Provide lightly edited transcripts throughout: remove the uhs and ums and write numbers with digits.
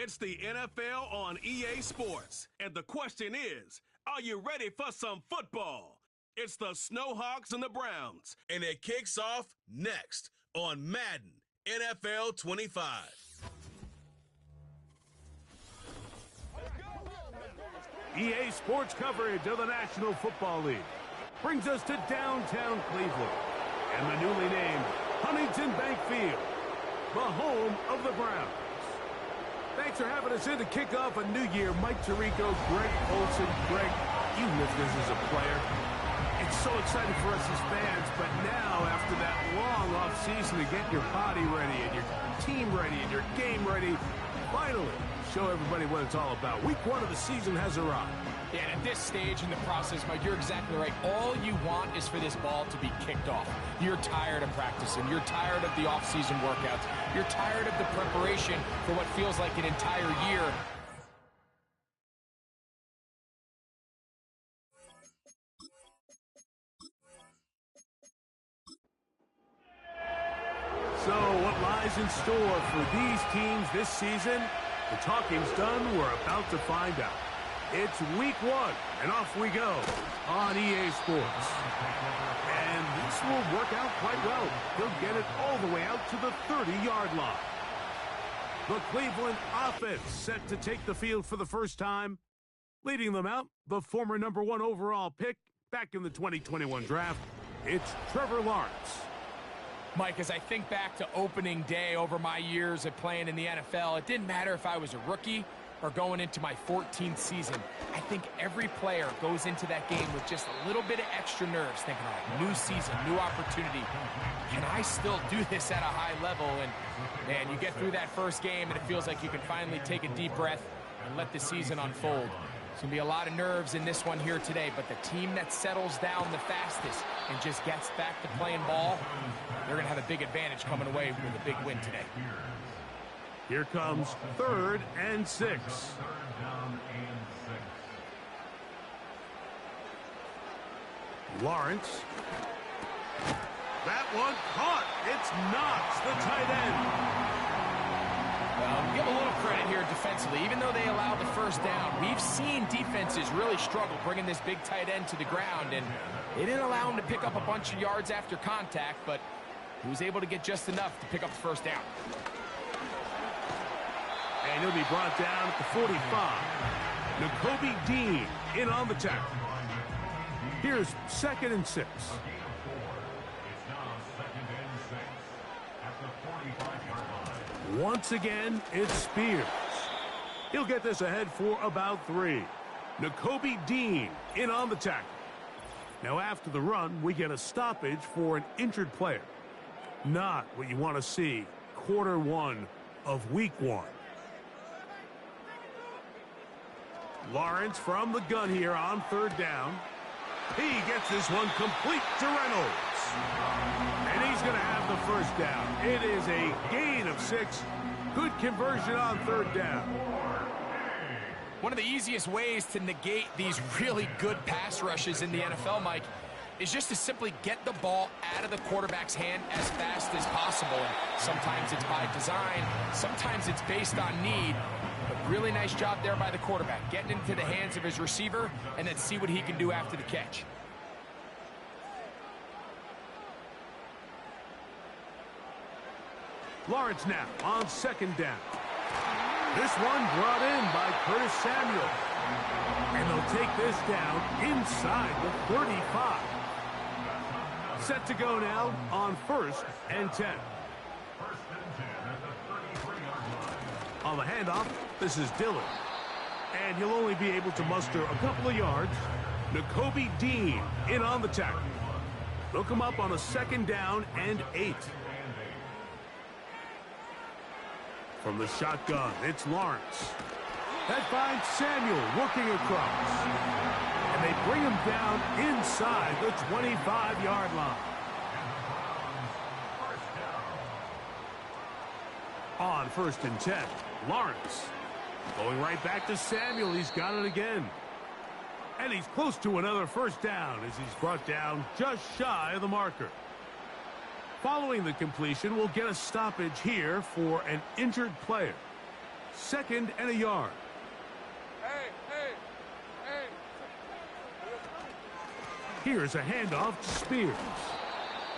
It's the NFL on EA Sports. And the question is, are you ready for some football? It's the Snowhawks and the Browns. And it kicks off next on Madden NFL 25. EA Sports coverage of the National Football League brings us to downtown Cleveland and the newly named Huntington Bank Field, the home of the Browns. Thanks for having us in to kick off a new year. Mike Tirico, Greg Olson. Greg, you lived this as a player. It's so exciting for us as fans, but now after that long offseason to get your body ready and your team ready and your game ready, finally show everybody what it's all about. Week 1 of the season has arrived. Yeah, and at this stage in the process, Mike, you're exactly right. All you want is for this ball to be kicked off. You're tired of practicing. You're tired of the off-season workouts. You're tired of the preparation for what feels like an entire year. So what lies in store for these teams this season? The talking's done. We're about to find out. It's week 1, and off we go on EA Sports. And this will work out quite well. He'll get it all the way out to the 30-yard line. The Cleveland offense set to take the field for the first time. Leading them out, the former number 1 overall pick back in the 2021 draft. It's Trevor Lawrence. Mike, as I think back to opening day over my years of playing in the NFL, it didn't matter if I was a rookie or going into my 14th season. I think every player goes into that game with just a little bit of extra nerves, thinking, all right, new season, new opportunity. Can I still do this at a high level? And, man, you get through that first game, and it feels like you can finally take a deep breath and let the season unfold. It's going to be a lot of nerves in this one here today, but the team that settles down the fastest and just gets back to playing ball, they're going to have a big advantage coming away with a big win today. Here comes 3rd and 6. Lawrence. That one caught. It's Knox, the tight end. Well, give a little credit here defensively. Even though they allowed the first down, we've seen defenses really struggle bringing this big tight end to the ground, and they didn't allow him to pick up a bunch of yards after contact, but he was able to get just enough to pick up the first down. And he'll be brought down at the 45. Nakobe Dean in on the tackle. Here's 2nd and 6. Once again, it's Spears. He'll get this ahead for about 3. Nakobe Dean in on the tackle. Now after the run, we get a stoppage for an injured player. Not what you want to see quarter 1 of week 1. Lawrence from the gun here on 3rd down. He gets this one complete to Reynolds. And he's going to have the first down. It is a gain of 6. Good conversion on 3rd down. One of the easiest ways to negate these really good pass rushes in the NFL, Mike, is just to simply get the ball out of the quarterback's hand as fast as possible. And sometimes it's by design, sometimes it's based on need. But really nice job there by the quarterback, getting into the hands of his receiver, and then see what he can do after the catch. Lawrence now on 2nd down. This one brought in by Curtis Samuel. And they'll take this down inside the 35. Set to go now on 1st and 10. On the handoff, this is Dillon. And he'll only be able to muster a couple of yards. Nakobe Dean in on the tackle. They'll come up on a 2nd down and 8. From the shotgun, it's Lawrence. That finds Samuel working across. And they bring him down inside the 25-yard line. On 1st and 10, Lawrence going right back to Samuel. He's got it again. And he's close to another first down as he's brought down just shy of the marker. Following the completion, we'll get a stoppage here for an injured player. 2nd and a yard. Here's a handoff to Spears.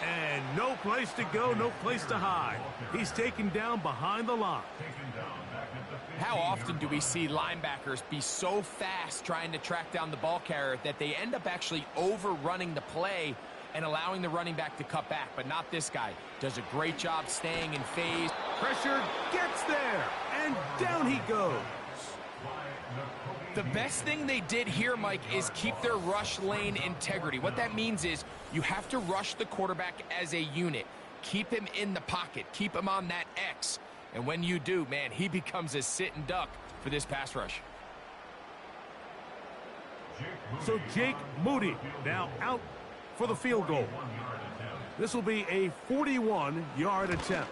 And no place to go, no place to hide. He's taken down behind the line. How often do we see linebackers be so fast trying to track down the ball carrier that they end up actually overrunning the play and allowing the running back to cut back? But not this guy. Does a great job staying in phase. Pressure gets there, and down he goes. The best thing they did here, Mike, is keep their rush lane integrity. What that means is you have to rush the quarterback as a unit. Keep him in the pocket. Keep him on that X. And when you do, man, he becomes a sitting duck for this pass rush. So Jake Moody now out for the field goal. This will be a 41-yard attempt.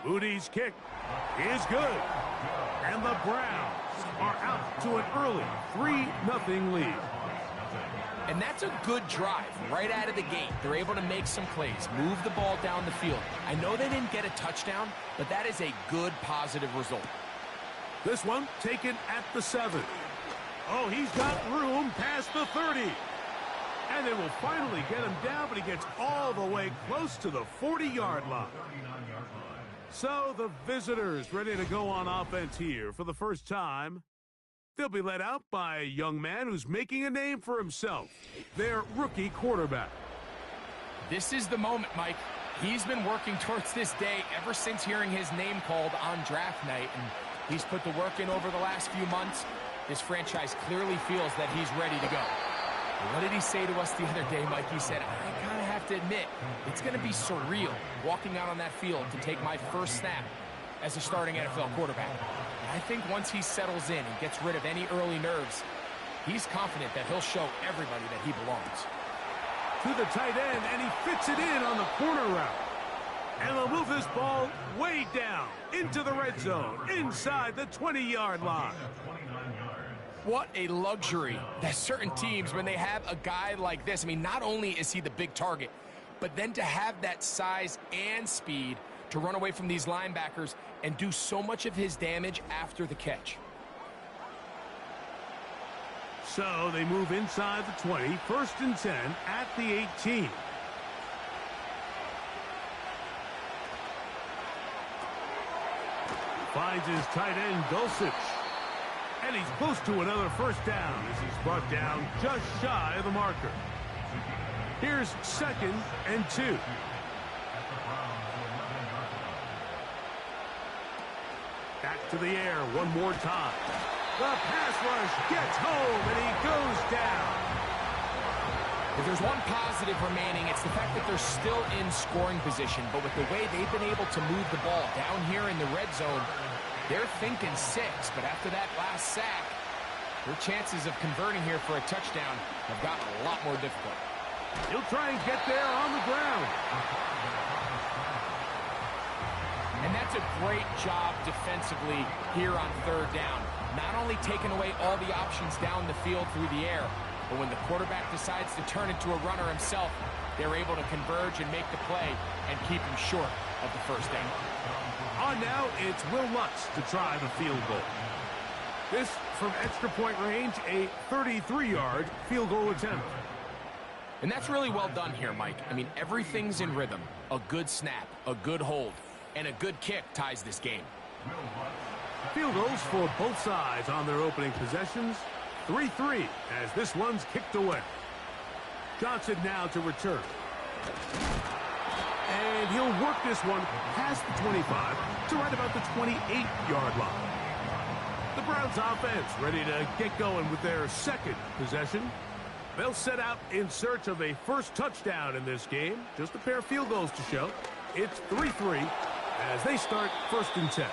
Moody's kick is good. And the Browns are out to an early 3-0 lead. And that's a good drive right out of the gate. They're able to make some plays, move the ball down the field. I know they didn't get a touchdown, but that is a good, positive result. This one taken at the 7. Oh, he's got room past the 30. And they will finally get him down, but he gets all the way close to the 40-yard line. So the visitors ready to go on offense here for the first time. They'll be led out by a young man who's making a name for himself, their rookie quarterback. This is the moment, Mike. He's been working towards this day ever since hearing his name called on draft night, and he's put the work in over the last few months. This franchise clearly feels that he's ready to go. And what did he say to us the other day, Mike? He said, I kind of have to admit, it's going to be surreal walking out on that field to take my first snap as a starting NFL quarterback. And I think once he settles in and gets rid of any early nerves, he's confident that he'll show everybody that he belongs. To the tight end, and he fits it in on the corner route. And they'll move this ball way down into the red zone, inside the 20-yard line. What a luxury that certain teams, when they have a guy like this, I mean, not only is he the big target, but then to have that size and speed to run away from these linebackers and do so much of his damage after the catch. So they move inside the 20, 1st and 10 at the 18. Finds his tight end, Dulcich. And he's close to another first down as he's brought down just shy of the marker. Here's 2nd and 2. Back to the air one more time. The pass rush gets home, and he goes down. If there's one positive remaining, it's the fact that they're still in scoring position. But with the way they've been able to move the ball down here in the red zone, they're thinking 6. But after that last sack, their chances of converting here for a touchdown have gotten a lot more difficult. He'll try and get there on the ground. And that's a great job defensively here on 3rd down. Not only taking away all the options down the field through the air, but when the quarterback decides to turn into a runner himself, they're able to converge and make the play and keep him short of the first down. On now, it's Will Lutz to try the field goal. This from extra point range, a 33-yard field goal attempt. And that's really well done here, Mike. I mean, everything's in rhythm. A good snap, a good hold, and a good kick ties this game. Field goals for both sides on their opening possessions. 3-3 as this one's kicked away. Johnson now to return. And he'll work this one past the 25 to right about the 28-yard line. The Browns offense ready to get going with their 2nd possession. They'll set out in search of a first touchdown in this game. Just a pair of field goals to show. It's 3-3 as they start 1st and 10.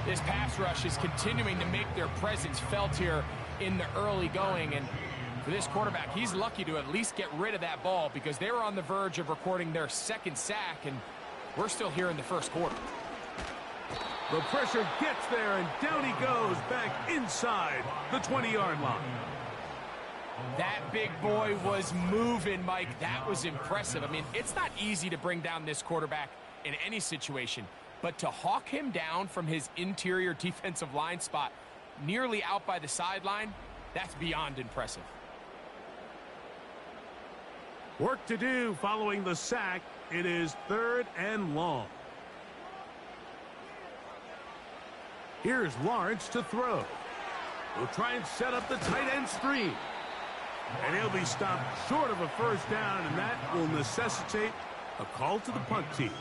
This pass rush is continuing to make their presence felt here in the early going. And for this quarterback, he's lucky to at least get rid of that ball because they were on the verge of recording their 2nd sack, and we're still here in the 1st quarter. The pressure gets there, and down he goes back inside the 20-yard line. That big boy was moving, Mike. That was impressive. I mean, it's not easy to bring down this quarterback in any situation. But to hawk him down from his interior defensive line spot, nearly out by the sideline, that's beyond impressive. Work to do following the sack. It is 3rd and long. Here's Lawrence to throw. He'll try and set up the tight end screen. And he'll be stopped short of a first down, and that will necessitate a call to the punt team.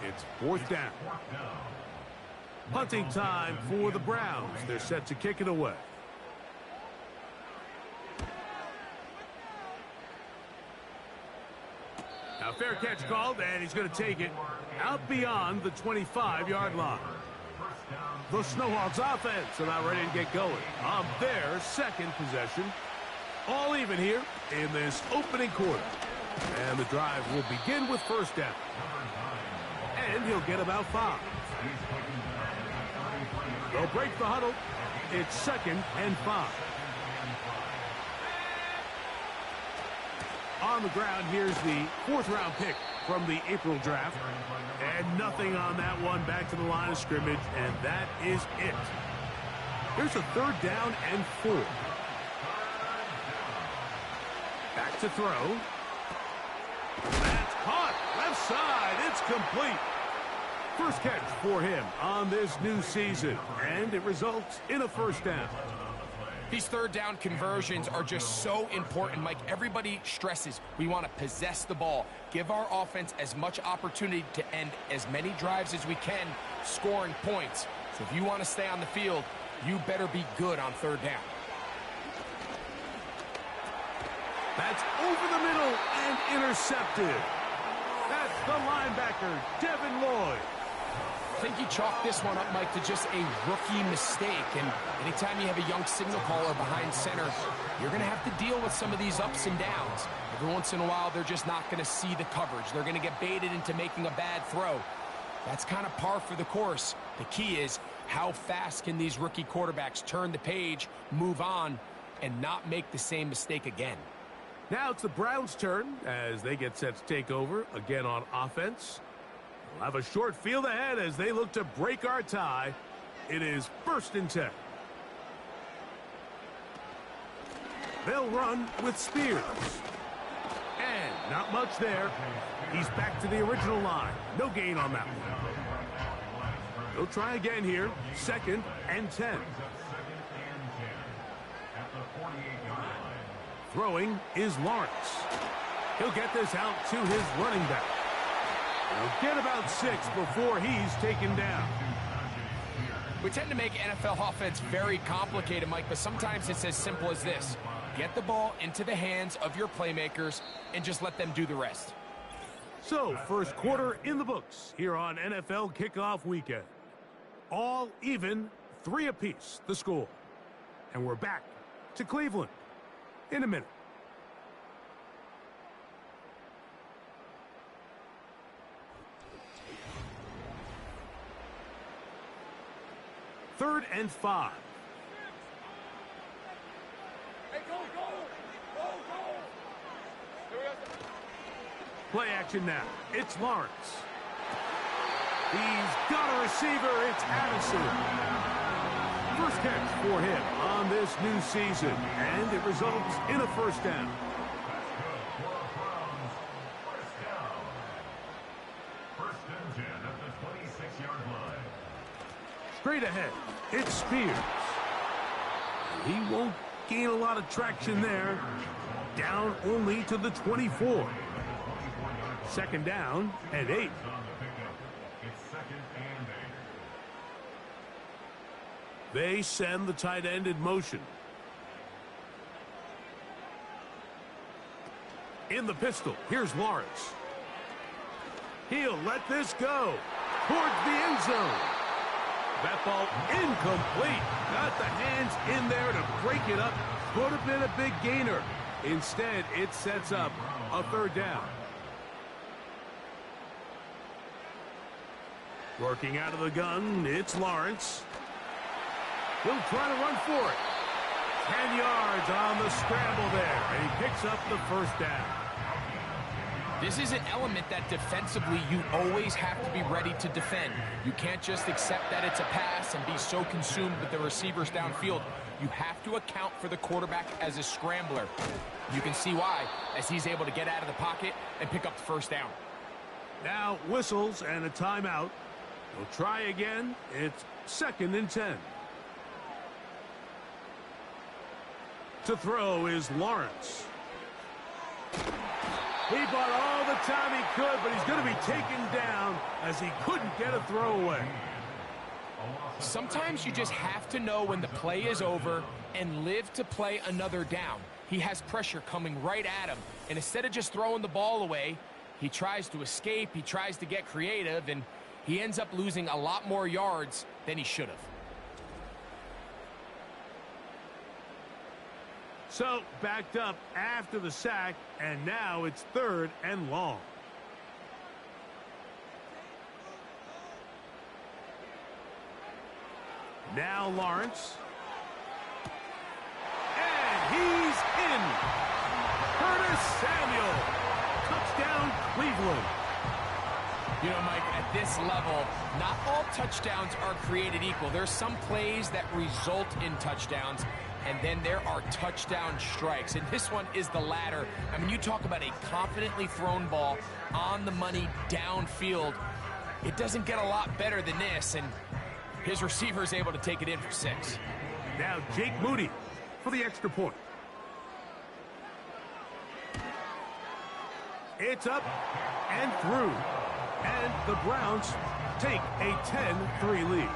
It's 4th down. Punting time for the Browns. They're set to kick it away. Now, fair catch called, and he's going to take it out beyond the 25-yard line. The Snowhawks offense are now ready to get going on their 2nd possession. All even here in this opening quarter. And the drive will begin with 1st down. And he'll get about 5. They'll break the huddle. It's 2nd and 5. On the ground, here's the 4th-round pick from the April draft. And nothing on that one, back to the line of scrimmage, and that is it. Here's a 3rd down and 4. Back to throw. That's caught. Left side. It's complete. First catch for him on this new season, and it results in a 1st down. These 3rd down conversions are just so important, Mike. Everybody stresses we want to possess the ball, give our offense as much opportunity to end as many drives as we can, scoring points. So if you want to stay on the field, you better be good on 3rd down. That's over the middle and intercepted. That's the linebacker, Devin Lloyd. I think you chalk this one up, Mike, to just a rookie mistake. And anytime you have a young signal caller behind center, you're going to have to deal with some of these ups and downs. Every once in a while, they're just not going to see the coverage. They're going to get baited into making a bad throw. That's kind of par for the course. The key is how fast can these rookie quarterbacks turn the page, move on, and not make the same mistake again. Now it's the Browns' turn as they get set to take over again on offense. We'll have a short field ahead as they look to break our tie. It is 1st and 10. They'll run with Spears. And not much there. He's back to the original line. No gain on that one. They'll try again here. 2nd and 10. Throwing is Lawrence. He'll get this out to his running back. He'll get about 6 before he's taken down. We tend to make NFL offense very complicated, Mike, but sometimes it's as simple as this. Get the ball into the hands of your playmakers and just let them do the rest. So, 1st quarter in the books here on NFL Kickoff Weekend. All even, 3 apiece, the score. And we're back to Cleveland in a minute. Third and 5. Hey, go! Play action now. It's Lawrence. He's got a receiver. It's Addison. First catch for him on this new season, and it results in a 1st down. Straight ahead, it's Spears. He won't gain a lot of traction there. Down only to the 24. 2nd down and 8. They send the tight end in motion. In the pistol, here's Lawrence. He'll let this go towards the end zone. That ball incomplete. Got the hands in there to break it up. Could have been a big gainer. Instead, it sets up a 3rd down. Working out of the gun, it's Lawrence. He'll try to run for it. 10 yards on the scramble there, and he picks up the 1st down. This is an element that defensively you always have to be ready to defend. You can't just accept that it's a pass and be so consumed with the receivers downfield. You have to account for the quarterback as a scrambler. You can see why, as he's able to get out of the pocket and pick up the first down. Now whistles and a timeout. We'll try again. It's 2nd and 10. To throw is Lawrence. He bought all the time he could, but he's going to be taken down as he couldn't get a throwaway. Sometimes you just have to know when the play is over and live to play another down. He has pressure coming right at him, and instead of just throwing the ball away, he tries to escape, he tries to get creative, and he ends up losing a lot more yards than he should have. So, backed up after the sack, and now it's 3rd and long. Now Lawrence. And he's in. Curtis Samuel. Touchdown, Cleveland. You know, Mike, at this level, not all touchdowns are created equal. There's some plays that result in touchdowns, and then there are touchdown strikes. And this one is the latter. I mean, you talk about a confidently thrown ball on the money downfield. It doesn't get a lot better than this, and his receiver is able to take it in for 6. Now Jake Moody for the extra point. It's up and through. And the Browns take a 10-3 lead.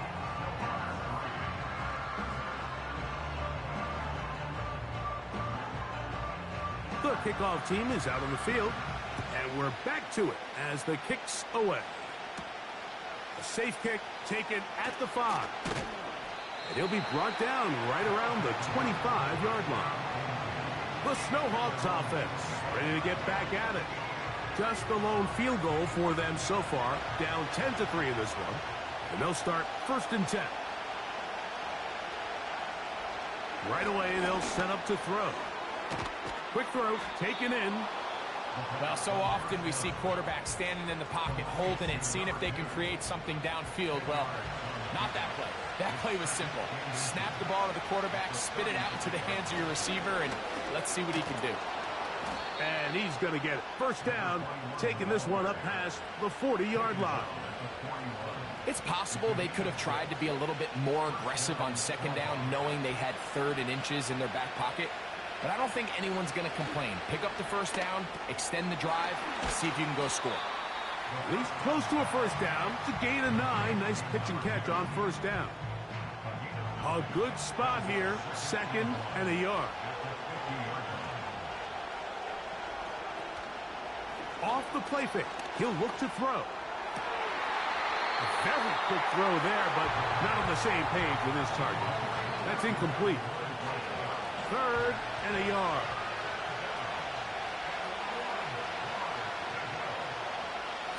The kickoff team is out on the field, and we're back to it as the kick's away. A safe kick taken at the 5. And he'll be brought down right around the 25-yard line. The Snowhawks offense ready to get back at it. Just the lone field goal for them so far, down 10-3 in this one. And they'll start 1st and 10. Right away, they'll set up to throw. Quick throw, taken in. Well, so often we see quarterbacks standing in the pocket, holding it, seeing if they can create something downfield. Well, not that play. That play was simple. Snap the ball to the quarterback, spit it out into the hands of your receiver, and let's see what he can do. And he's going to get it. 1st down, taking this one up past the 40-yard line. It's possible they could have tried to be a little bit more aggressive on 2nd down, knowing they had 3rd and inches in their back pocket. But I don't think anyone's going to complain. Pick up the 1st down, extend the drive, see if you can go score. At least close to a 1st down to gain a 9. Nice pitch and catch on 1st down. A good spot here, 2nd and a yard. Off the play fake, he'll look to throw. A very quick throw there, but not on the same page with his target. That's incomplete. 3rd and a yard.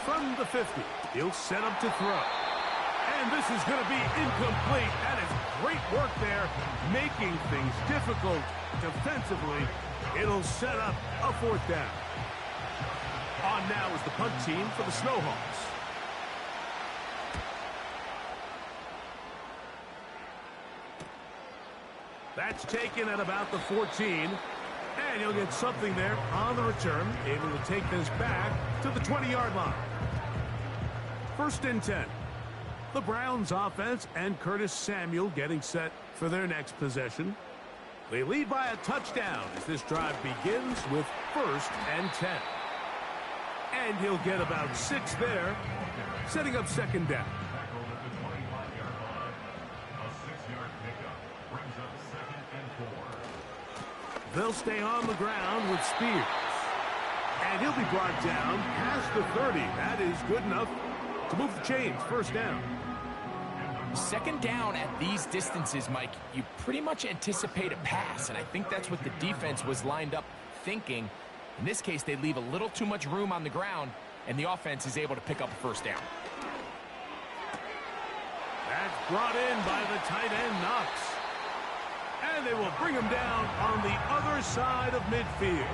From the 50, he'll set up to throw. And this is going to be incomplete. That is great work there, making things difficult defensively. It'll set up a 4th down. On now is the punt team for the Snowhawks. That's taken at about the 14. And he'll get something there on the return, able to take this back to the 20-yard line. 1st and 10. The Browns offense and Curtis Samuel getting set for their next possession. They lead by a touchdown as this drive begins with 1st and 10. And he'll get about 6 there, setting up 2nd down. They'll stay on the ground with Spears. And he'll be brought down past the 30. That is good enough to move the chains. 1st down. 2nd down at these distances, Mike, you pretty much anticipate a pass, and I think that's what the defense was lined up thinking. In this case, they leave a little too much room on the ground, and the offense is able to pick up a 1st down. That's brought in by the tight end, Knox. And they will bring him down on the other side of midfield.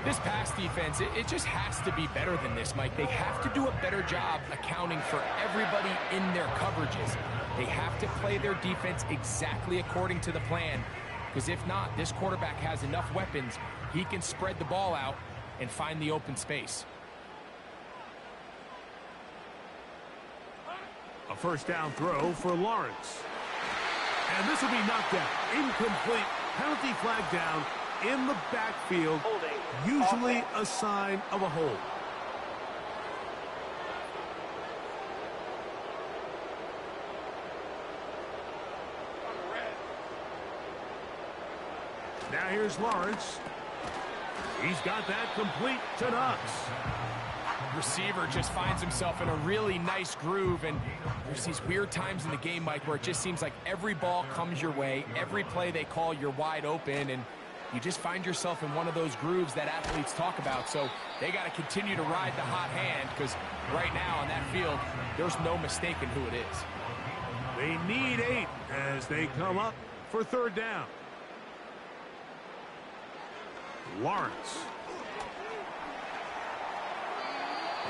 This pass defense, it just has to be better than this, Mike. They have to do a better job accounting for everybody in their coverages. They have to play their defense exactly according to the plan, because if not, this quarterback has enough weapons. He can spread the ball out and find the open space. A first down throw for Lawrence. And this will be knocked down. Incomplete. Penalty flag down in the backfield. Usually a sign of a hold. Now here's Lawrence. He's got that complete to Knox. Receiver just finds himself in a really nice groove, and there's these weird times in the game, Mike, where it just seems like every ball comes your way, every play they call, you're wide open, and you just find yourself in one of those grooves that athletes talk about. So they got to continue to ride the hot hand, because right now on that field, there's no mistaking who it is. They need 8 as they come up for third down. Lawrence.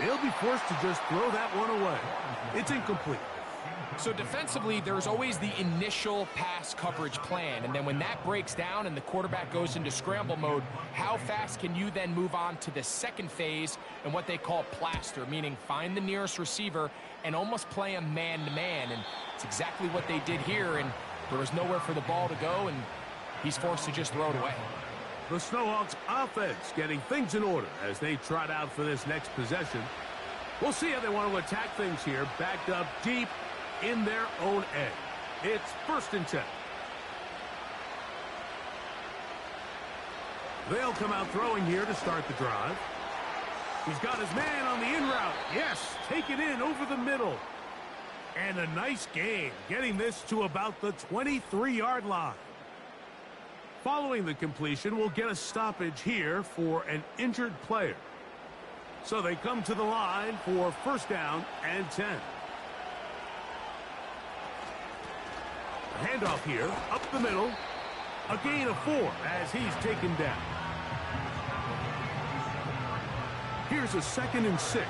He'll be forced to just throw that one away. It's incomplete. So defensively, there's always the initial pass coverage plan, and then when that breaks down and the quarterback goes into scramble mode, how fast can you then move on to the second phase and what they call plaster, meaning find the nearest receiver and almost play him man-to-man, and it's exactly what they did here, and there was nowhere for the ball to go, and he's forced to just throw it away. The Snowhawks offense getting things in order as they trot out for this next possession. We'll see how they want to attack things here, backed up deep in their own end. It's 1st and 10. They'll come out throwing here to start the drive. He's got his man on the in route. Yes, take it in over the middle. And a nice gain, getting this to about the 23-yard line. Following the completion, we'll get a stoppage here for an injured player. So they come to the line for 1st down and 10. A handoff here, up the middle. A gain of 4 as he's taken down. Here's a 2nd and 6.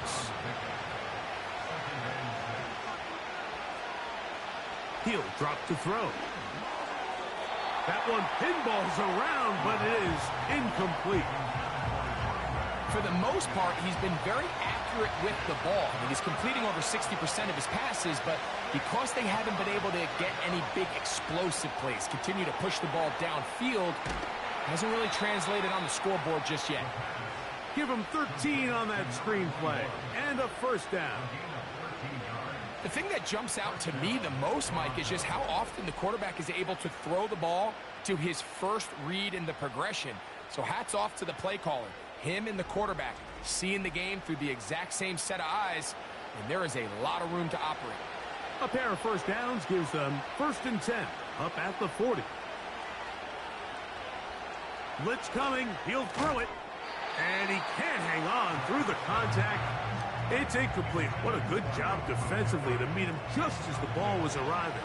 He'll drop to throw. That one pinballs around, but it is incomplete. For the most part, he's been very accurate with the ball. I mean, he's completing over 60% of his passes, but because they haven't been able to get any big explosive plays, continue to push the ball downfield, hasn't really translated on the scoreboard just yet. Give him 13 on that screenplay, and a 1st down. The thing that jumps out to me the most, Mike, is just how often the quarterback is able to throw the ball to his first read in the progression. So hats off to the play caller. Him and the quarterback seeing the game through the exact same set of eyes, and there is a lot of room to operate. A pair of 1st downs gives them 1st and 10, up at the 40. Blitz coming, he'll throw it, and he can't hang on through the contact. It's incomplete. What a good job defensively to meet him just as the ball was arriving.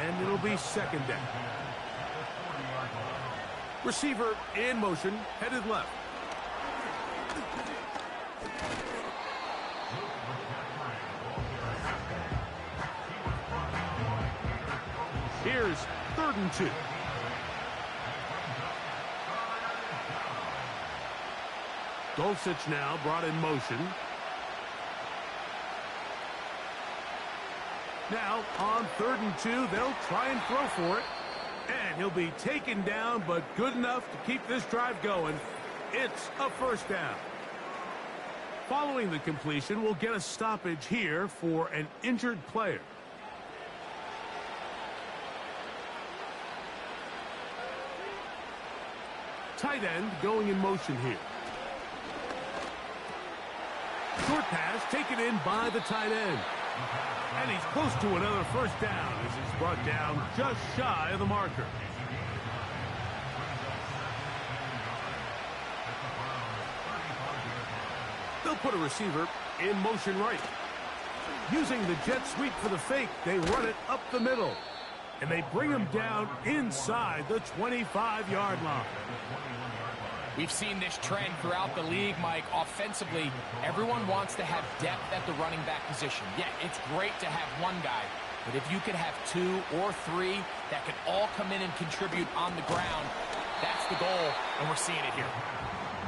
And it'll be 2nd down. Receiver in motion, headed left. Here's 3rd and 2. Dulcich now brought in motion. Now, on 3rd and 2, they'll try and throw for it. And he'll be taken down, but good enough to keep this drive going. It's a 1st down. Following the completion, we'll get a stoppage here for an injured player. Tight end going in motion here. Short pass taken in by the tight end. And he's close to another 1st down as he's brought down just shy of the marker. They'll put a receiver in motion right. Using the jet sweep for the fake, they run it up the middle. And they bring him down inside the 25-yard line. We've seen this trend throughout the league, Mike. Offensively, everyone wants to have depth at the running back position. Yeah, it's great to have one guy, but if you could have 2 or 3 that could all come in and contribute on the ground, that's the goal, and we're seeing it here.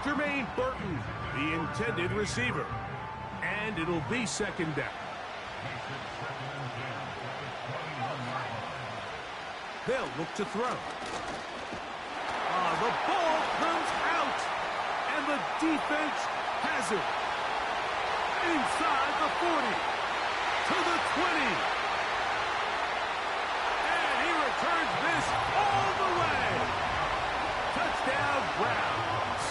Jermaine Burton, the intended receiver. And it'll be second down. They'll look to throw. The ball comes out, and the defense has it. Inside the 40, to the 20. And he returns this all the way. Touchdown, Browns.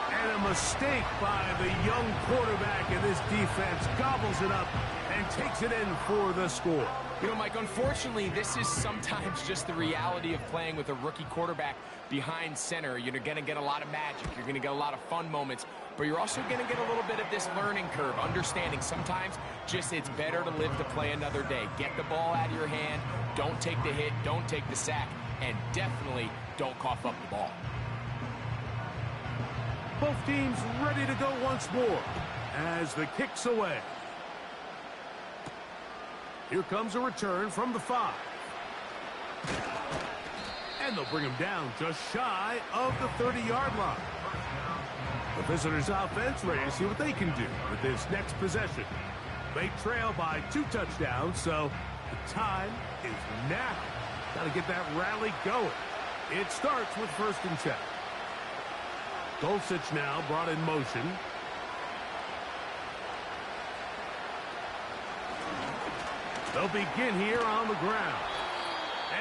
And a mistake by the young quarterback, and this defense gobbles it up and takes it in for the score. You know, Mike, unfortunately, this is sometimes just the reality of playing with a rookie quarterback behind center. You're going to get a lot of magic. You're going to get a lot of fun moments. But you're also going to get a little bit of this learning curve, understanding sometimes just it's better to live to play another day. Get the ball out of your hand. Don't take the hit. Don't take the sack. And definitely don't cough up the ball. Both teams ready to go once more as the kick's away. Here comes a return from the 5. And they'll bring him down just shy of the 30-yard line. The visitors' offense ready to see what they can do with this next possession. They trail by 2 touchdowns, so the time is now. Got to get that rally going. It starts with 1st and 10. Dulcich now brought in motion. They'll begin here on the ground.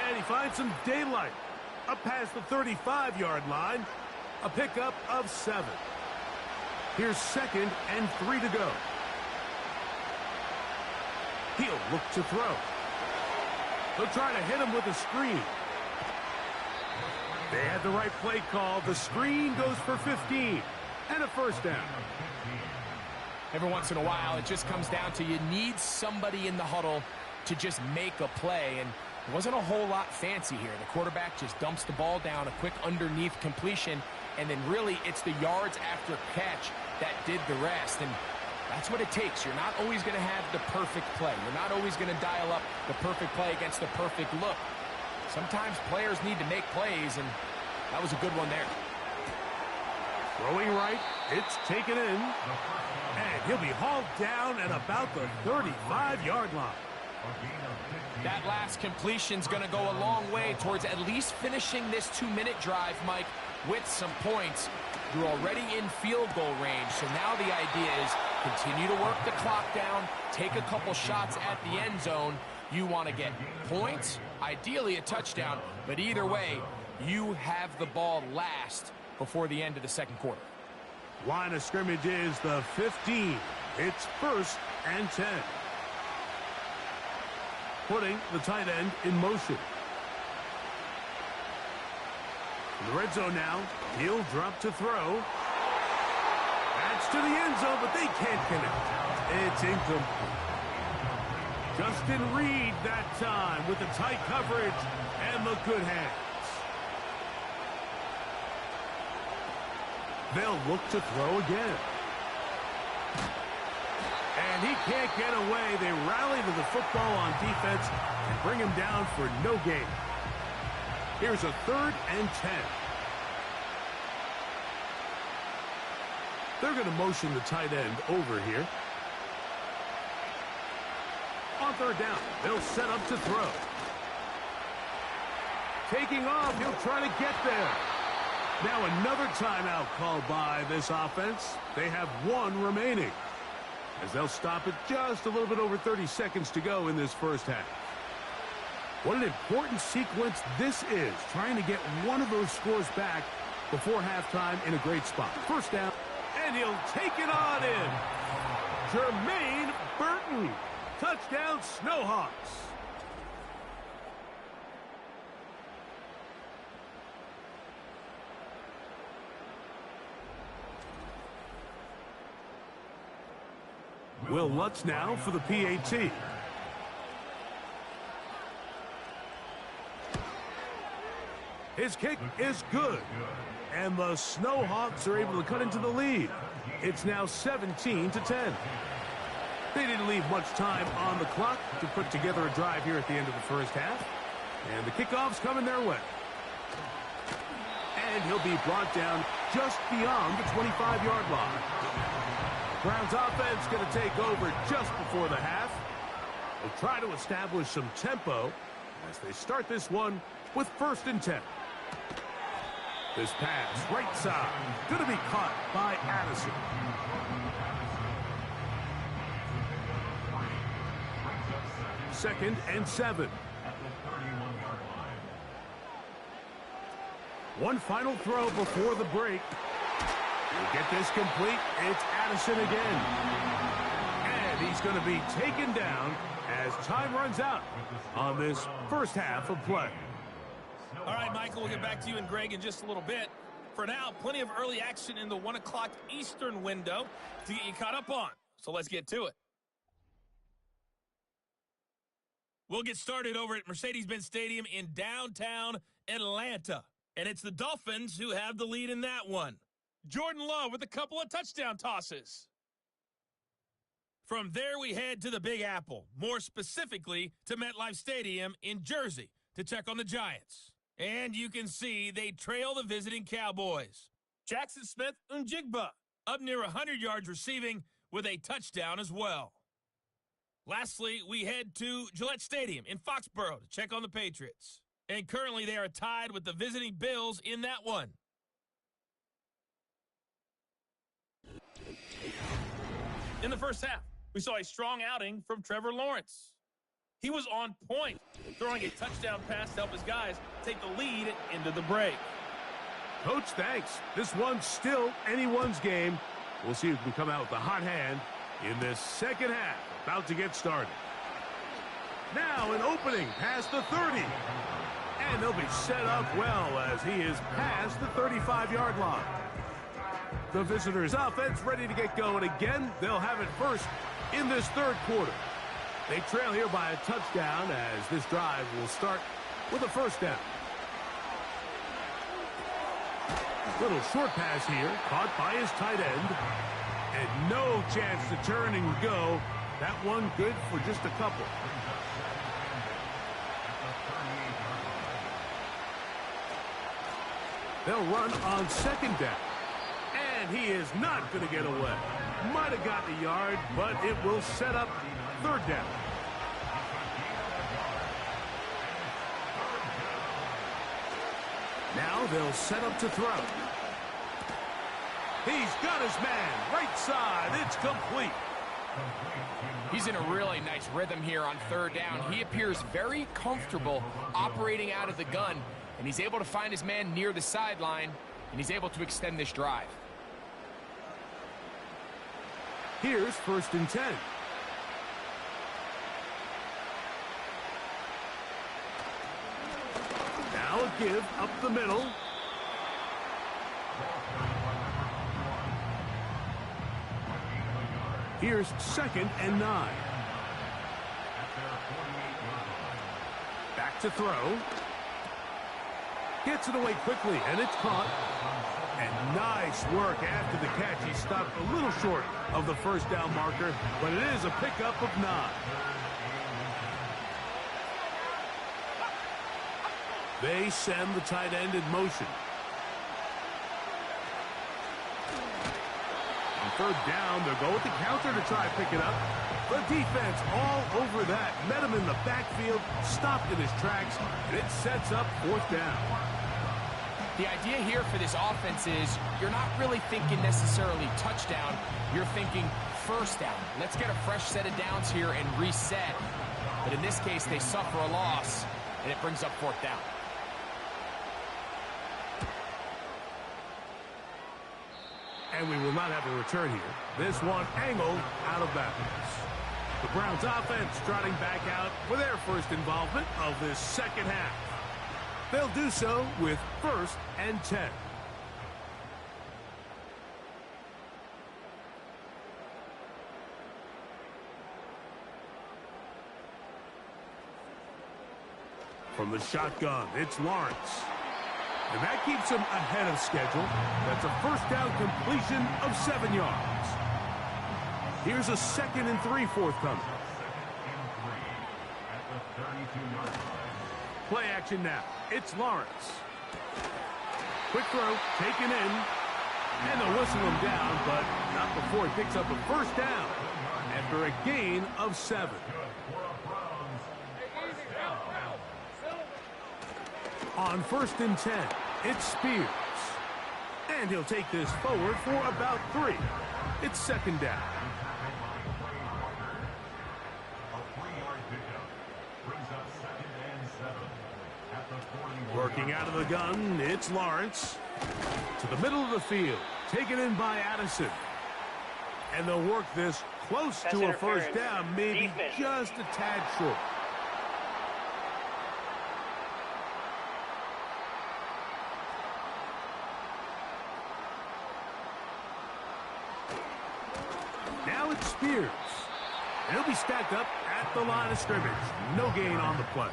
And he finds some daylight. Up past the 35-yard line. A pickup of 7. Here's 2nd and 3 to go. He'll look to throw. They'll try to hit him with a screen. They had the right play call. The screen goes for 15. And a 1st down. Every once in a while, it just comes down to you need somebody in the huddle to just make a play, and it wasn't a whole lot fancy here. The quarterback just dumps the ball down, a quick underneath completion, and then really it's the yards after catch that did the rest, and that's what it takes. You're not always going to have the perfect play. You're not always going to dial up the perfect play against the perfect look. Sometimes players need to make plays, and that was a good one there. Throwing right, it's taken in, and he'll be hauled down at about the 35-yard line. That last completion's going to go a long way towards at least finishing this 2-minute drive, Mike, with some points. You're already in field goal range, so now the idea is continue to work the clock down, take a couple shots at the end zone. You want to get points, ideally a touchdown, but either way, you have the ball last before the end of the 2nd quarter. Line of scrimmage is the 15. It's 1st and 10. Putting the tight end in motion. In the red zone now, he'll drop to throw. That's to the end zone, but they can't connect. It's incomplete. Justin Reed that time with the tight coverage and the good hands. They'll look to throw again. And he can't get away. They rally to the football on defense and bring him down for no gain. Here's a 3rd and 10. They're going to motion the tight end over here. On 3rd down, they'll set up to throw. Taking off, he'll try to get there. Now another timeout called by this offense. They have 1 remaining, as they'll stop it just a little bit over 30 seconds to go in this 1st half. What an important sequence this is, trying to get one of those scores back before halftime in a great spot. 1st down, and he'll take it on in. Jermaine Burton. Touchdown, Snowhawks. Will Lutz now for the PAT. His kick is good. And the Snowhawks are able to cut into the lead. It's now 17-10. They didn't leave much time on the clock to put together a drive here at the end of the first half. And the kickoff's coming their way. And he'll be brought down just beyond the 25-yard line. Browns offense going to take over just before the half. They'll try to establish some tempo as they start this one with 1st and 10. This pass, right side, going to be caught by Addison. Second and 7. One final throw before the break. We'll get this complete. It's Addison again. And he's going to be taken down as time runs out on this first half of play. All right, Michael, we'll get back to you and Greg in just a little bit. For now, plenty of early action in the 1 o'clock Eastern window to get you caught up on. So let's get to it. We'll get started over at Mercedes-Benz Stadium in downtown Atlanta. And it's the Dolphins who have the lead in that one. Jordan Love with a couple of touchdown tosses. From there, we head to the Big Apple, more specifically to MetLife Stadium in Jersey to check on the Giants. And you can see they trail the visiting Cowboys. Jackson Smith-Njigba up near 100 yards receiving with a touchdown as well. Lastly, we head to Gillette Stadium in Foxborough to check on the Patriots. And currently they are tied with the visiting Bills in that one. In the first half, we saw a strong outing from Trevor Lawrence. He was on point, throwing a touchdown pass to help his guys take the lead into the break. Coach, thanks. This one's still anyone's game. We'll see who can come out with the hot hand in this second half. About to get started. Now an opening past the 30. And they'll be set up well as he is past the 35-yard line. The visitors' offense ready to get going again. They'll have it first in this third quarter. They trail here by a touchdown as this drive will start with a first down. Little short pass here, caught by his tight end. And no chance to turn and go. That one good for just a couple. They'll run on second down. And he is not going to get away. Might have gotten a yard, but it will set up third down. Now they'll set up to throw. He's got his man. Right side. It's complete. He's in a really nice rhythm here on third down. He appears very comfortable operating out of the gun, and he's able to find his man near the sideline, and he's able to extend this drive. Here's 1st and 10. Now a give up the middle. Here's 2nd and 9. Back to throw. Gets it away quickly, and it's caught. And nice work after the catch. He stopped a little short of the first down marker, but it is a pickup of 9. They send the tight end in motion. On third down, they'll go with the counter to try to pick it up. The defense all over that. Met him in the backfield, stopped in his tracks, and it sets up 4th down. The idea here for this offense is you're not really thinking necessarily touchdown. You're thinking first down. Let's get a fresh set of downs here and reset. But in this case, they suffer a loss, and it brings up 4th down. And we will not have a return here. This one angled out of bounds. The Browns offense trotting back out for their first involvement of this second half. They'll do so with 1st and 10. From the shotgun, it's Lawrence. And that keeps him ahead of schedule. That's a first down completion of 7 yards. Here's a 2nd and 3 forthcoming. Play action now. It's Lawrence. Quick throw, taken in. And they'll whistle him down, but not before he picks up a first down after a gain of 7. On 1st and 10, it's Spears. And he'll take this forward for about 3. It's 2nd down. Working out of the gun, it's Lawrence. To the middle of the field, taken in by Addison. And they'll work this close to a first down, maybe just a tad short. Now it's Spears. And he'll be stacked up at the line of scrimmage. No gain on the play.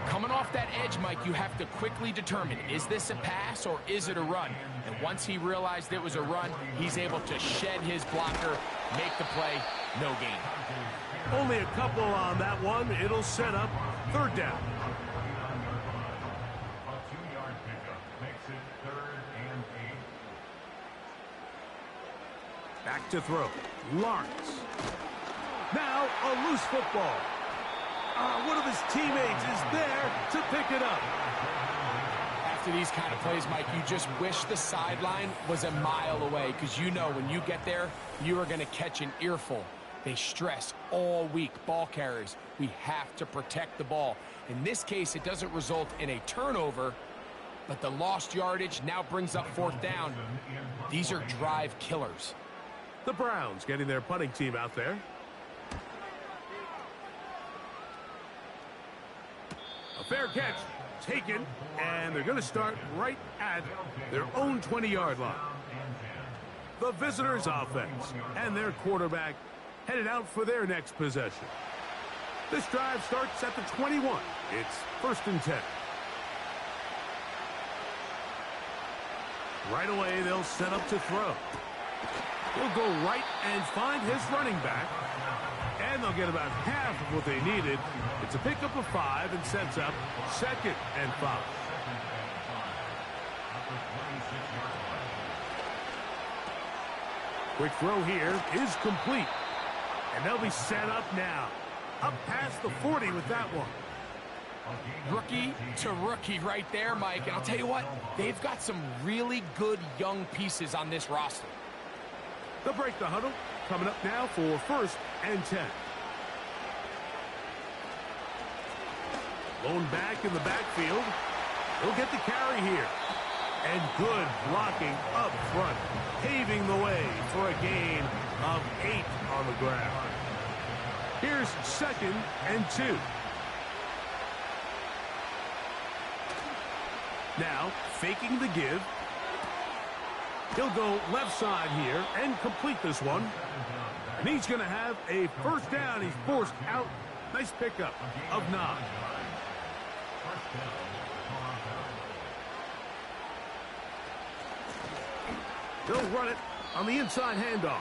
Coming off that edge, Mike, you have to quickly determine, is this a pass or is it a run? And once he realized it was a run, he's able to shed his blocker, make the play, no gain. Only a couple on that one. It'll set up 3rd down. A 2-yard pickup makes it 3rd and 8. Back to throw. Lawrence. Now a loose football. One of his teammates is there to pick it up. After these kind of plays, Mike, you just wish the sideline was a mile away, because you know when you get there, you are going to catch an earful. They stress all week, ball carriers. We have to protect the ball. In this case, it doesn't result in a turnover, but the lost yardage now brings up 4th down. These are drive killers. The Browns getting their punting team out there. A fair catch taken, and they're going to start right at their own 20-yard line. The visitors' offense and their quarterback headed out for their next possession. This drive starts at the 21. It's 1st and 10. Right away, they'll set up to throw. He'll go right and find his running back. And they'll get about half of what they needed. It's a pickup of 5 and sets up 2nd and 5. Quick throw here is complete. And they'll be set up now. Up past the 40 with that one. Rookie to rookie right there, Mike. And I'll tell you what, they've got some really good young pieces on this roster. They'll break the huddle. Coming up now for 1st and 10. Lone back in the backfield. He'll get the carry here. And good blocking up front, paving the way for a gain of 8 on the ground. Here's 2nd and 2. Now, faking the give. He'll go left side here and complete this one. And he's going to have a first down. He's forced out. Nice pickup of 9. He'll run it on the inside handoff.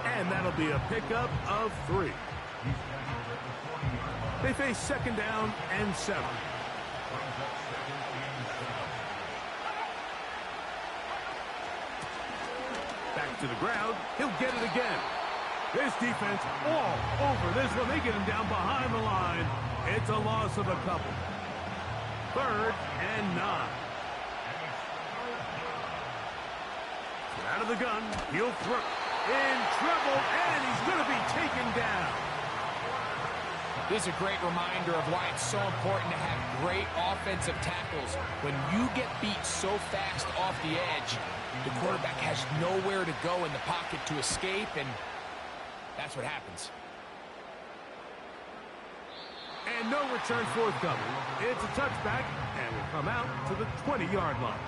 And that'll be a pickup of 3. They face 2nd down and 7. Back to the ground. He'll get it again. This defense all over this one. They get him down behind the line. It's a loss of a couple. 3rd and 9. Out of the gun. He'll throw. In trouble, and he's going to be taken down. This is a great reminder of why it's so important to have great offensive tackles. When you get beat so fast off the edge, the quarterback has nowhere to go in the pocket to escape, and that's what happens. And no return forthcoming. It's a touchback, and will come out to the 20-yard line.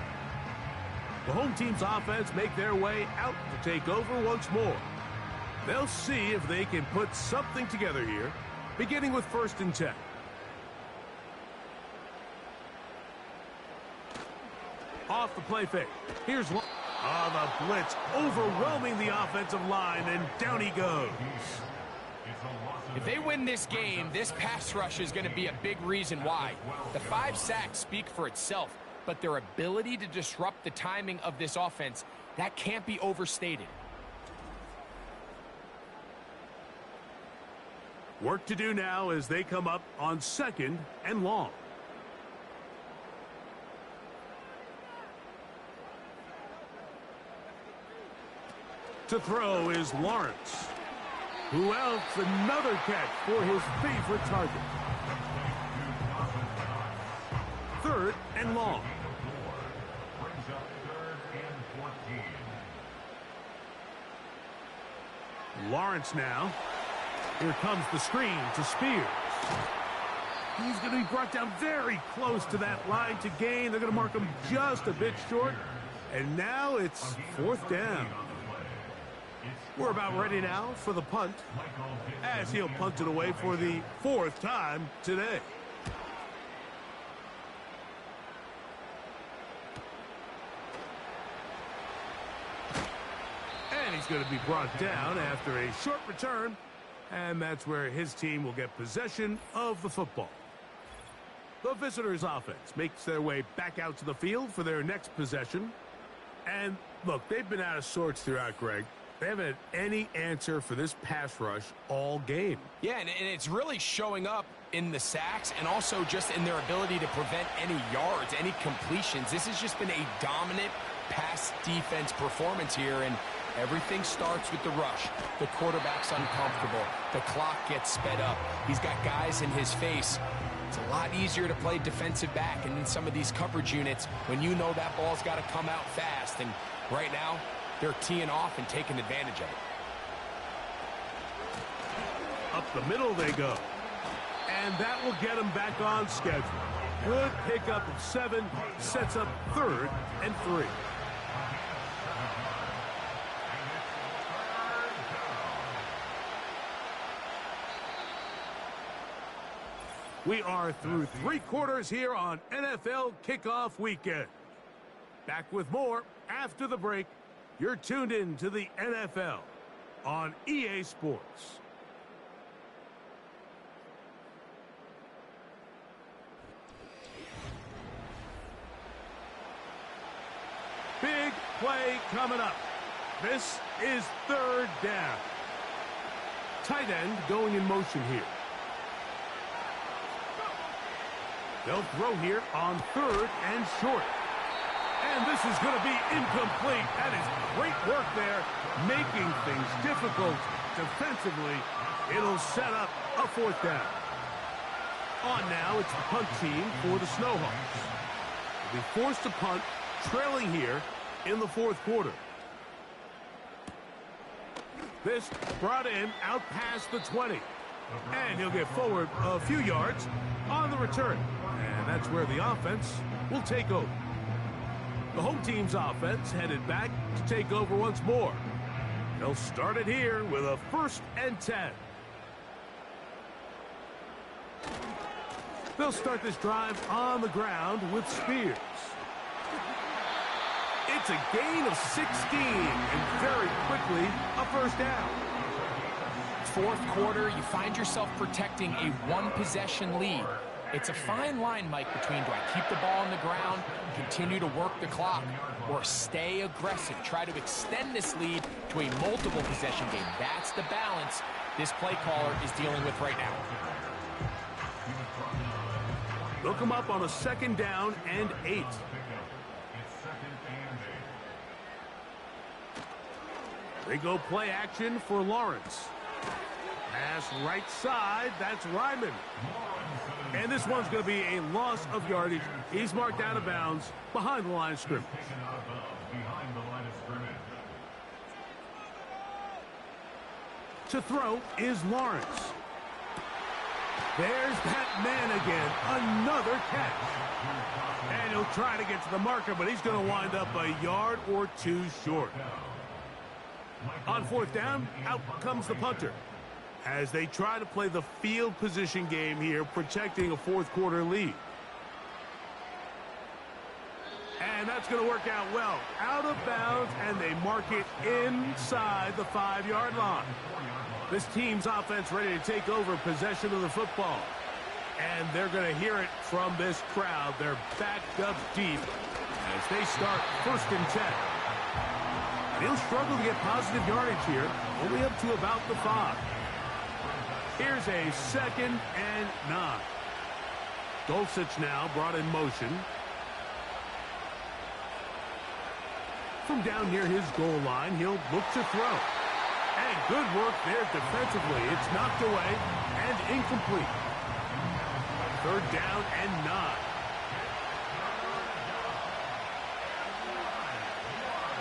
The home team's offense make their way out to take over once more. They'll see if they can put something together here, beginning with 1st and 10. Off the play fake. Here's one. Oh, the blitz overwhelming the offensive line, and down he goes. If they win this game, this pass rush is going to be a big reason why. The 5 sacks speak for itself, but their ability to disrupt the timing of this offense, that can't be overstated. Work to do now as they come up on 2nd and long. To throw is Lawrence. Who else? Another catch for his favorite target. 3rd and long. Lawrence now. Here comes the screen to Spears. He's going to be brought down very close to that line to gain. They're going to mark him just a bit short. And now it's 4th down. We're about ready now for the punt, as he'll punt it away for the 4th time today. And he's going to be brought down after a short return, and that's where his team will get possession of the football. The visitors' offense makes their way back out to the field for their next possession. And look, they've been out of sorts throughout, Greg. They haven't had any answer for this pass rush all game. Yeah, and it's really showing up in the sacks and also just in their ability to prevent any yards, any completions. This has just been a dominant pass defense performance here, and everything starts with the rush. The quarterback's uncomfortable. The clock gets sped up. He's got guys in his face. It's a lot easier to play defensive back and in some of these coverage units when you know that ball's got to come out fast. And right now, they're teeing off and taking advantage of it. Up the middle they go. And that will get them back on schedule. Good pickup of 7, sets up 3rd and 3. We are through 3 quarters here on NFL Kickoff Weekend. Back with more after the break. You're tuned in to the NFL on EA Sports. Big play coming up. This is 3rd down. Tight end going in motion here. They'll throw here on 3rd and short. And this is going to be incomplete. That is great work there, making things difficult defensively. It'll set up a 4th down. On now, it's the punt team for the Snowhawks. They'll be forced to punt, trailing here in the 4th quarter. This brought in out past the 20. And he'll get forward a few yards on the return. And that's where the offense will take over. The home team's offense headed back to take over once more. They'll start it here with a 1st and 10. They'll start this drive on the ground with Spears. It's a gain of 16, and very quickly a 1st down. 4th quarter, you find yourself protecting a 1-possession lead. It's a fine line, Mike, between do I keep the ball on the ground, continue to work the clock, or stay aggressive, try to extend this lead to a multiple possession game. That's the balance this play caller is dealing with right now. They'll come up on a 2nd down and 8. They go play action for Lawrence. Pass right side, that's Ryman. And this one's going to be a loss of yardage. He's marked out of bounds behind the line of scrimmage. To throw is Lawrence. There's that man again, another catch. And he'll try to get to the marker, but he's going to wind up a yard or 2 short. On 4th down, out comes the punter, as they try to play the field position game here, protecting a 4th quarter lead. And that's going to work out well. Out of bounds, and they mark it inside the 5-yard line. This team's offense ready to take over possession of the football. And they're going to hear it from this crowd. They're backed up deep as they start 1st and 10. And he'll struggle to get positive yardage here, only up to about the 5. Here's a 2nd and 9. Dulcich now brought in motion. From down near his goal line, he'll look to throw. And good work there defensively. It's knocked away and incomplete. 3rd down and 9.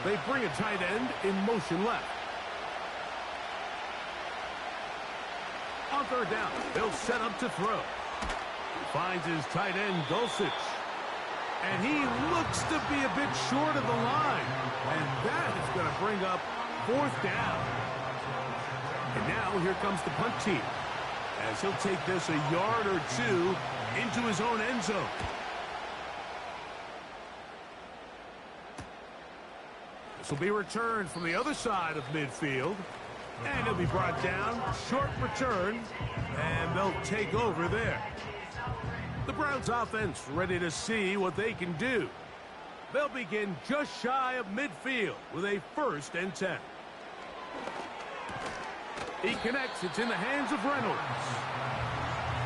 They bring a tight end in motion left. On 3rd down, they'll set up to throw. Finds his tight end, Dulcich. And he looks to be a bit short of the line. And that is going to bring up 4th down. And now here comes the punt team, as he'll take this a yard or 2 into his own end zone. This will be returned from the other side of midfield. And he'll be brought down. Short return. And they'll take over there. The Browns offense ready to see what they can do. They'll begin just shy of midfield with a 1st and 10. He connects. It's in the hands of Reynolds.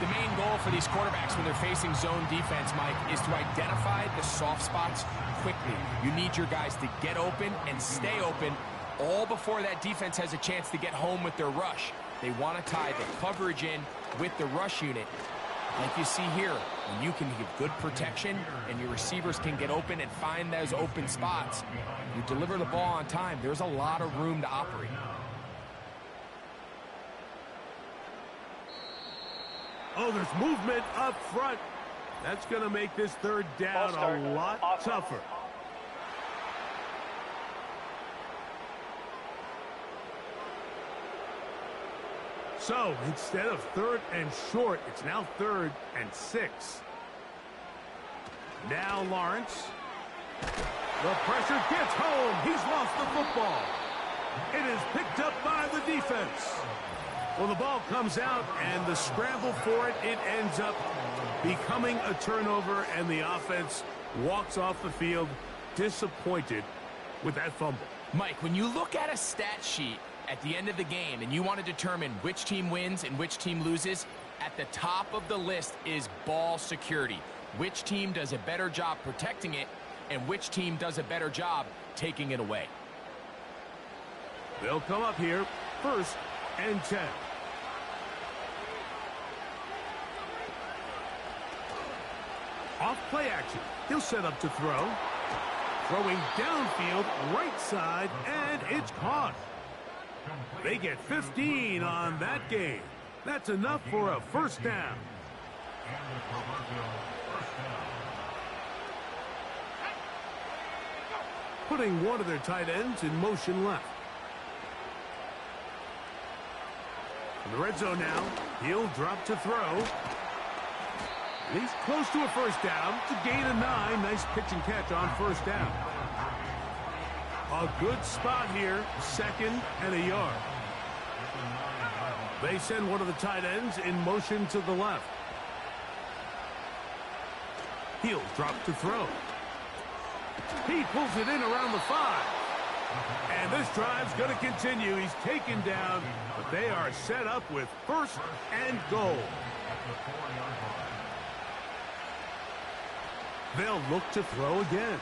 The main goal for these quarterbacks when they're facing zone defense, Mike, is to identify the soft spots quickly. You need your guys to get open and stay open all before that defense has a chance to get home with their rush. They want to tie the coverage in with the rush unit. Like you see here, when you can give good protection and your receivers can get open and find those open spots, you deliver the ball on time, there's a lot of room to operate. Oh, there's movement up front. That's going to make this 3rd down a lot tougher. So instead of 3rd and short, it's now 3rd and 6. Now Lawrence. The pressure gets home. He's lost the football. It is picked up by the defense. Well, the ball comes out, and the scramble for it, it ends up becoming a turnover, and the offense walks off the field disappointed with that fumble. Mike, when you look at a stat sheet at the end of the game and you want to determine which team wins and which team loses, at the top of the list is ball security. Which team does a better job protecting it and which team does a better job taking it away. They'll come up here 1st and 10. Off play action. He'll set up to throw. Throwing downfield, right side, and it's caught. They get 15 on that game. That's enough for a 1st down. Putting one of their tight ends in motion left. In the red zone now, he'll drop to throw. And he's close to a 1st down. It's a gain of 9. Nice pitch and catch on 1st down. A good spot here, 2nd and a yard. They send one of the tight ends in motion to the left. He'll drop to throw. He pulls it in around the 5. And this drive's going to continue. He's taken down, but they are set up with 1st and goal. They'll look to throw again.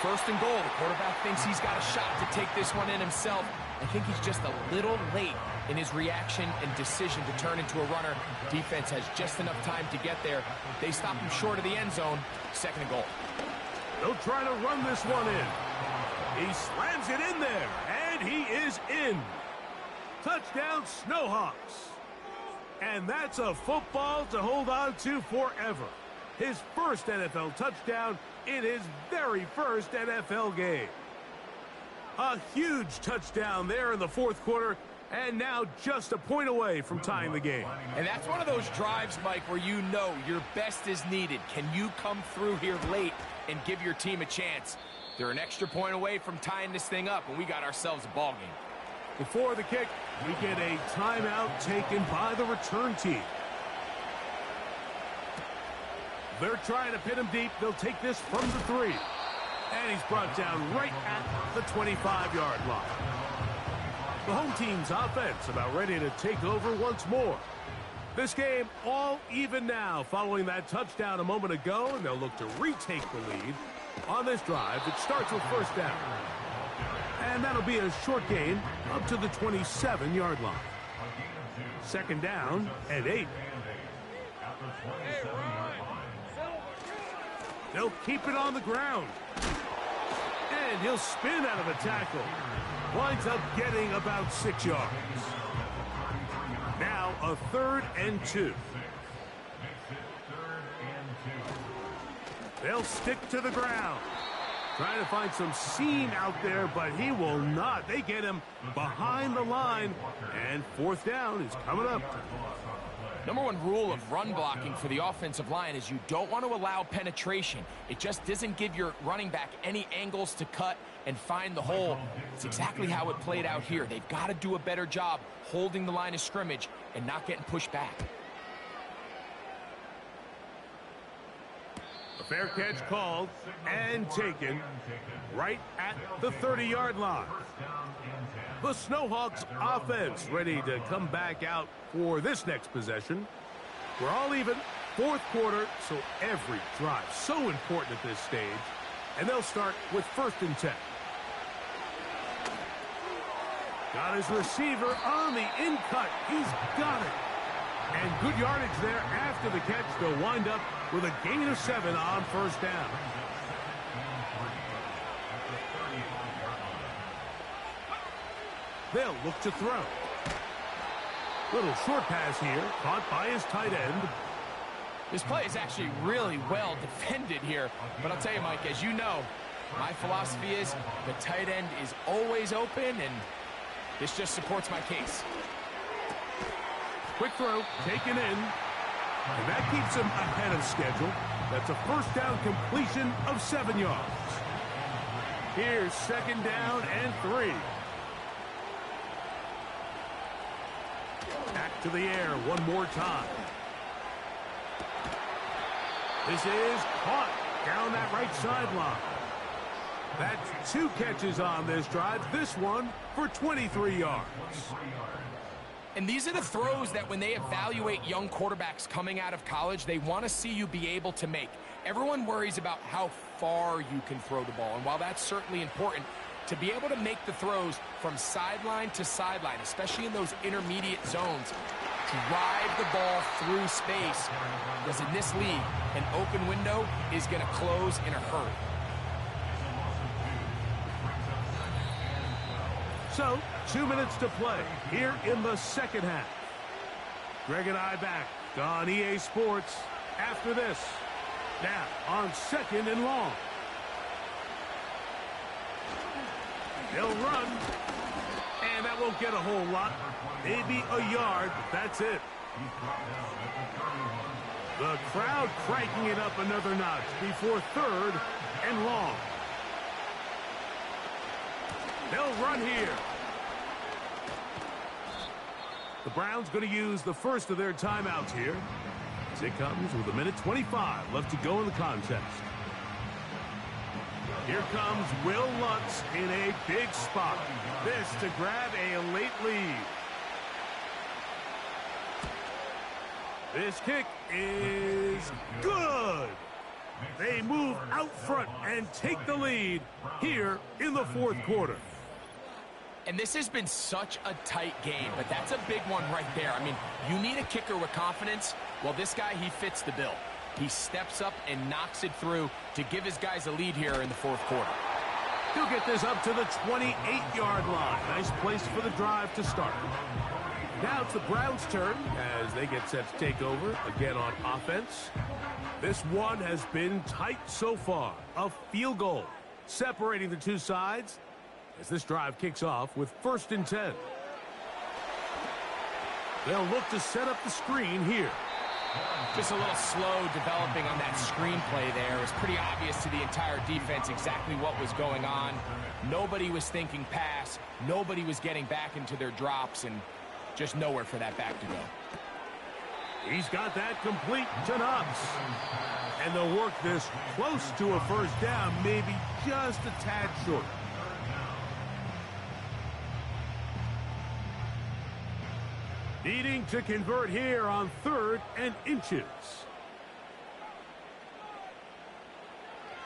1st and goal. The quarterback thinks he's got a shot to take this one in himself. I think he's just a little late in his reaction and decision to turn into a runner. Defense has just enough time to get there. They stop him short of the end zone. 2nd and goal. They'll try to run this one in. He slams it in there, and he is in. Touchdown, Snowhawks. And that's a football to hold on to forever. His 1st NFL touchdown in his very 1st NFL game. A huge touchdown there in the 4th quarter, And now just a point away from tying the game. And that's one of those drives, Mike, where you know your best is needed. Can you come through here late and give your team a chance? They're an extra point away from tying this thing up, and we got ourselves a ball game. Before the kick, we get a timeout taken by the return team. They're trying to pin him deep. They'll take this from the 3. And he's brought down right at the 25-yard line. The home team's offense about ready to take over once more. This game all even now following that touchdown a moment ago, and they'll look to retake the lead on this drive. It starts with first down. And that'll be a short gain up to the 27-yard line. Second down and 8. They'll keep it on the ground. And he'll spin out of a tackle. Winds up getting about 6 yards. Now a 3rd and 2. They'll stick to the ground. Trying to find some seam out there, but he will not. They get him behind the line, and 4th down is coming up. Number one rule of run blocking for the offensive line is you don't want to allow penetration. It just doesn't give your running back any angles to cut and find the hole. It's exactly how it played out here. They've got to do a better job holding the line of scrimmage and not getting pushed back. A fair catch called and taken right at the 30-yard line. The Snowhawks offense ready to come back out for this next possession. We're all even, 4th quarter, so every drive so important at this stage. And they'll start with 1st and 10. Got his receiver on the in-cut. He's got it. And good yardage there after the catch. They'll wind up with a gain of 7 on first down. They'll look to throw. Little short pass here, caught by his tight end. This play is actually really well defended here. But I'll tell you, Mike, as you know, my philosophy is the tight end is always open, and this just supports my case. Quick throw, taken in. And that keeps him ahead of schedule. That's a first down completion of 7 yards. Here's 2nd down and 3. Back to the air one more time. This is caught down that right sideline. That's 2 catches on this drive. This one for 23 yards. And these are the throws that when they evaluate young quarterbacks coming out of college, they want to see you be able to make. Everyone worries about how far you can throw the ball. And while that's certainly important, to be able to make the throws from sideline to sideline, especially in those intermediate zones, drive the ball through space, because in this league, an open window is going to close in a hurry. So, 2 minutes to play here in the second half. Greg and I back on EA Sports after this. Now on 2nd and long. They'll run, and that won't get a whole lot. Maybe a yard, but that's it. The crowd cranking it up another notch before 3rd and long. They'll run here. The Browns going to use the first of their timeouts here. As it comes with 1:25 left to go in the contest. Here comes Will Lutz in a big spot. This to grab a late lead. This kick is good. They move out front and take the lead here in the 4th quarter. And this has been such a tight game, but that's a big one right there. I mean, you need a kicker with confidence. Well, this guy, he fits the bill. He steps up and knocks it through to give his guys a lead here in the 4th quarter. He'll get this up to the 28-yard line. Nice place for the drive to start. Now it's the Browns' turn as they get set to take over again on offense. This one has been tight so far. A field goal separating the two sides as this drive kicks off with 1st and 10. They'll look to set up the screen here. Just a little slow developing on that screenplay there. It was pretty obvious to the entire defense exactly what was going on. Nobody was thinking pass. Nobody was getting back into their drops, and just nowhere for that back to go. He's got that complete to Knox. And they'll work this close to a first down, maybe just a tad short. Needing to convert here on 3rd and inches.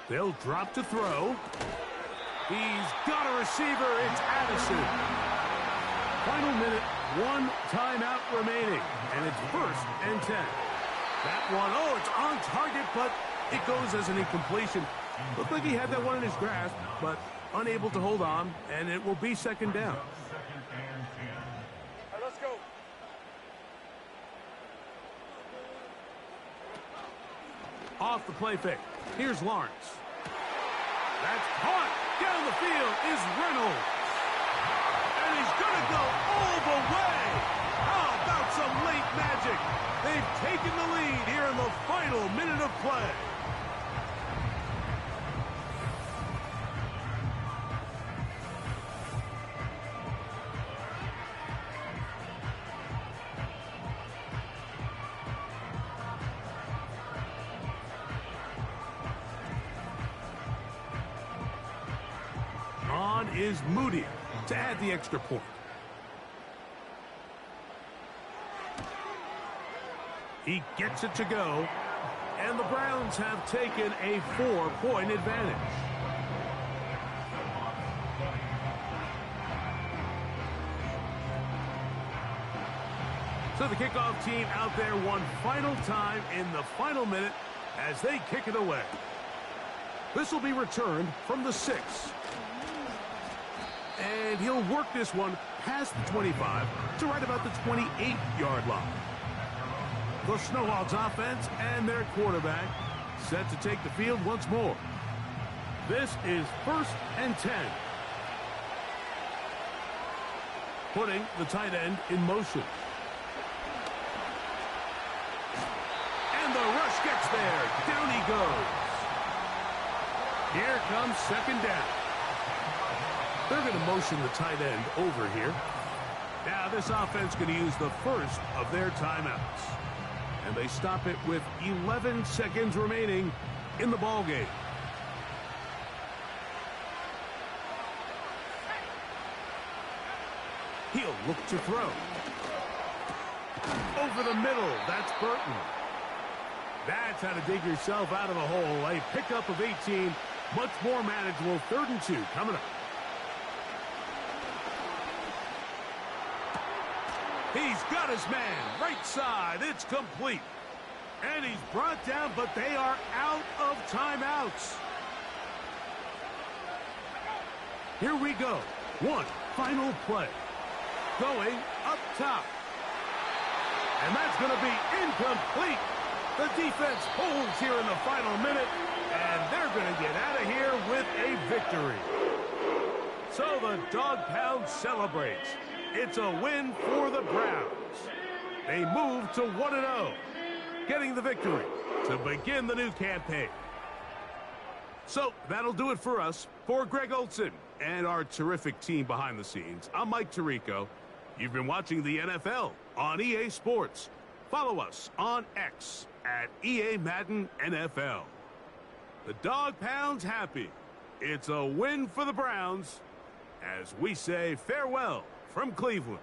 They'll drop to throw. He's got a receiver. It's Addison. Final minute, 1 timeout remaining. And it's 1st and 10. That one, oh, it's on target, but it goes as an incompletion. Looked like he had that one in his grasp, but unable to hold on, and it will be 2nd down. Off the play fake. Here's Lawrence. That's caught. Down the field is Reynolds. And he's going to go all the way. How about some late magic? They've taken the lead here in the final minute of play. Is Moody to add the extra point. He gets it to go, and the Browns have taken a 4-point advantage. So the kickoff team out there one final time in the final minute as they kick it away. This will be returned from the 6. And he'll work this one past the 25 to right about the 28-yard line. The Snowhawks offense and their quarterback set to take the field once more. This is 1st and 10. Putting the tight end in motion. And the rush gets there. Down he goes. Here comes 2nd down. They're going to motion the tight end over here. Now this offense going to use the first of their timeouts. And they stop it with 11 seconds remaining in the ballgame. He'll look to throw. Over the middle, that's Burton. That's how to dig yourself out of a hole. A pickup of 18, much more manageable. 3rd and 2 coming up. He's got his man, right side, it's complete. And he's brought down, but they are out of timeouts. Here we go. One final play. Going up top. And that's going to be incomplete. The defense holds here in the final minute, and they're going to get out of here with a victory. So the Dog Pound celebrates. It's a win for the Browns. They move to 1-0, getting the victory to begin the new campaign. So that'll do it for us. For Greg Olson and our terrific team behind the scenes, I'm Mike Tirico. You've been watching the NFL on EA Sports. Follow us on X at EA Madden NFL. The Dog Pound's happy. It's a win for the Browns as we say farewell from Cleveland.